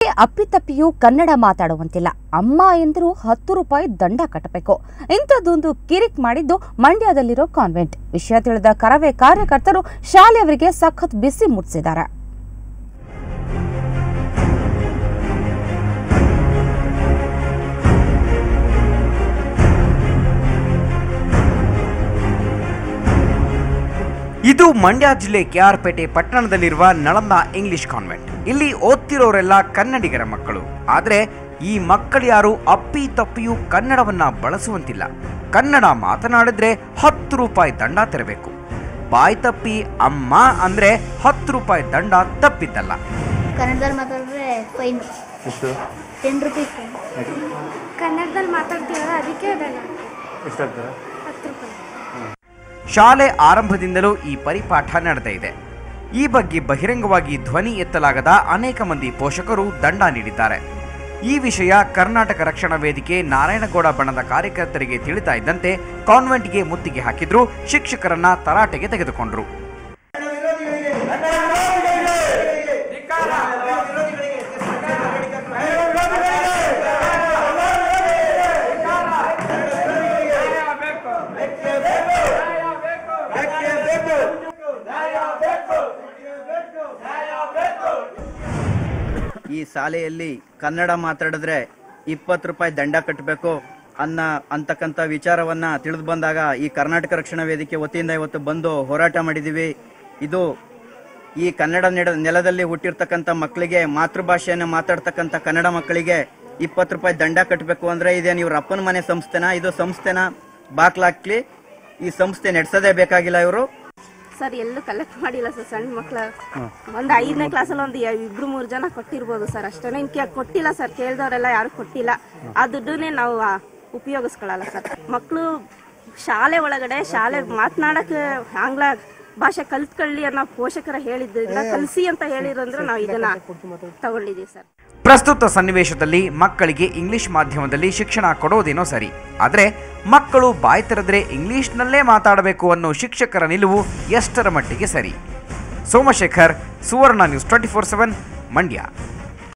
ಮಕ್ಕಳಿಗೆ ಅಪ್ಪಿತಪ್ಪಿಯೂ ಕನ್ನಡ ಮಾತಾಡುವಂತಿಲ್ಲ. ಅಮ್ಮ ಎಂದರೂ 10 ರೂಪಾಯಿ ದಂಡ ಕಟ್ಟಬೇಕು. ಇಂಥದ್ದೊಂದು ಕಿರಿಕ್ ಮಾಡಿದ್ದು ಮಂಡ್ಯದಲ್ಲಿರೋ ಕಾನ್ವೆಂಟ್. ವಿಷಯ ತಿಳಿದ ಕರವೇ ಕಾರ್ಯಕರ್ತರು ಶಾಲೆಯವರಿಗೆ ಸಖತ್ ಬಿಸಿ ಮುಟ್ಟಿಸಿದ್ದಾರೆ. ಇದು ಮಂಡ್ಯ ಜಿಲ್ಲೆ ಕೆಆರ್ಪೇಟೆ ಪಟ್ಟಣದಲ್ಲಿರುವ ನಳಂದ ಇಂಗ್ಲಿಷ್ ಕಾನ್ವೆಂಟ್. ಇಲ್ಲಿ ಓದ್ತಿರೋರೆಲ್ಲ ಕನ್ನಡಿಗರ ಮಕ್ಕಳು. ಆದರೆ ಈ ಮಕ್ಕಳು ಯಾರು ಅಪ್ಪಿ ತಪ್ಪಿಯೂ ಕನ್ನಡವನ್ನ ಬಳಸುವಂತಿಲ್ಲ. ಕನ್ನಡ ಮಾತನಾಡಿದ್ರೆ 10 ರೂಪಾಯಿ ದಂಡ ತೆರಬೇಕು. ಬಾಯ್ ತಪ್ಪಿ ಅಮ್ಮ ಅಂದ್ರೆ 10 ರೂಪಾಯಿ ದಂಡ ತಪ್ಪಿದ್ದಲ್ಲ. ಕನ್ನಡದಲ್ಲಿ ಮಾತಾಡಿದ್ರೆ ಫೈನ್. 10 ರೂಪಾಯಿ ಫೈನ್. ಕನ್ನಡದಲ್ಲಿ ಮಾತಾಡ್ತೀವಲ್ಲ ಅದಕ್ಕೆ ದಂಡ. 10 ರೂಪಾಯಿ. ಶಾಲೆ ಆರಂಭದಿಂದಲೂ ಈ ಪರಿಪಾಠ ನಡೆದೇ ಇದೆ. ಈ ಬಗ್ಗೆ ಬಹಿರಂಗವಾಗಿ ಧ್ವನಿ ಎತ್ತಲಾಗದ ಅನೇಕ ಮಂದಿ ಪೋಷಕರು ದಂಡ ನೀಡಿದ್ದಾರೆ. ಈ ವಿಷಯ ಕರ್ನಾಟಕ ರಕ್ಷಣಾ ವೇದಿಕೆ ನಾರಾಯಣಗೌಡ ಬಣದ ಕಾರ್ಯಕರ್ತರಿಗೆ ತಿಳಿತಾ ಇದ್ದಂತೆ ಕಾನ್ವೆಂಟ್ಗೆ ಮುತ್ತಿಗೆ ಹಾಕಿದ್ರು. ಶಿಕ್ಷಕರನ್ನ ತರಾಟೆಗೆ ತೆಗೆದುಕೊಂಡ್ರು. ಈ ಶಾಲೆಯಲ್ಲಿ ಕನ್ನಡ ಮಾತಾಡಿದ್ರೆ 20 ರೂಪಾಯಿ ದಂಡ ಕಟ್ಟಬೇಕು ಅಂತಕ್ಕಂಥ ವಿಚಾರವನ್ನ ತಿಳಿದು ಬಂದಾಗ ಈ ಕರ್ನಾಟಕ ರಕ್ಷಣಾ ವೇದಿಕೆ ವತಿಯಿಂದ ಇವತ್ತು ಬಂದು ಹೋರಾಟ ಮಾಡಿದ್ದೀವಿ. ಇದು ಈ ಕನ್ನಡ ನೆಲದಲ್ಲಿ ಹುಟ್ಟಿರ್ತಕ್ಕಂಥ ಮಕ್ಕಳಿಗೆ, ಮಾತೃಭಾಷೆಯನ್ನು ಮಾತಾಡ್ತಕ್ಕಂಥ ಕನ್ನಡ ಮಕ್ಕಳಿಗೆ 20 ರೂಪಾಯಿ ದಂಡ ಕಟ್ಟಬೇಕು ಅಂದ್ರೆ ಇದೇನು ಇವ್ರ ಅಪ್ಪನ ಮನೆ ಸಂಸ್ಥೆನ? ಇದು ಸಂಸ್ಥೆನ ಬಾಕ್ಲಾಕ್ಲಿ ಈ ಸಂಸ್ಥೆ ನಡೆಸೋದೇ ಬೇಕಾಗಿಲ್ಲ. ಇವರು ಸರ್ ಎಲ್ಲೂ ಕಲೆಕ್ಟ್ ಮಾಡಿಲ್ಲ ಸರ್. ಸಣ್ಣ ಮಕ್ಕಳ ಒಂದು 5ನೇ ಕ್ಲಾಸಲ್ಲಿ ಒಂದು 2-3 ಜನ ಕೊಟ್ಟಿರ್ಬೋದು ಸರ್, ಅಷ್ಟೇ. ಇನ್ಕೆ ಕೊಟ್ಟಿಲ್ಲ ಸರ್. ಕೇಳಿದವರೆಲ್ಲ ಯಾರು ಕೊಟ್ಟಿಲ್ಲ. ಆ ದುಡ್ಡನ್ನೇ ನಾವು ಉಪಯೋಗಿಸ್ಕೊಳ್ಳಲ್ಲ ಸರ್. ಮಕ್ಕಳು ಶಾಲೆ ಒಳಗಡೆ ಮಾತನಾಡಕ್ಕೆ ಆಂಗ್ಲ ಭಾಷೆ ಕಲ್ತ್ಕೊಳ್ಳಿ ಅನ್ನೋ ಪೋಷಕರ ಹೇಳಿದ್ರಿಂದ ಕಲಿಸಿ ಅಂತ ಹೇಳಿರಂದ್ರೆ ನಾವು ಇದನ್ನ ತಗೊಂಡಿದ್ದೀವಿ ಸರ್. ಪ್ರಸ್ತುತ ಸನ್ನಿವೇಶದಲ್ಲಿ ಮಕ್ಕಳಿಗೆ ಇಂಗ್ಲಿಷ್ ಮಾಧ್ಯಮದಲ್ಲಿ ಶಿಕ್ಷಣ ಕೊಡೋದೇನೋ ಸರಿ, ಆದರೆ ಮಕ್ಕಳು ಬಾಯಿ ತೆರೆದ್ರೆ ಇಂಗ್ಲಿಷ್ನಲ್ಲೇ ಮಾತಾಡಬೇಕು ಅನ್ನೋ ಶಿಕ್ಷಕರ ನಿಲುವು ಎಷ್ಟರ ಮಟ್ಟಿಗೆ ಸರಿ? ಸೋಮಶೇಖರ್, ಸುವರ್ಣ ನ್ಯೂಸ್ 24/7, ಮಂಡ್ಯ.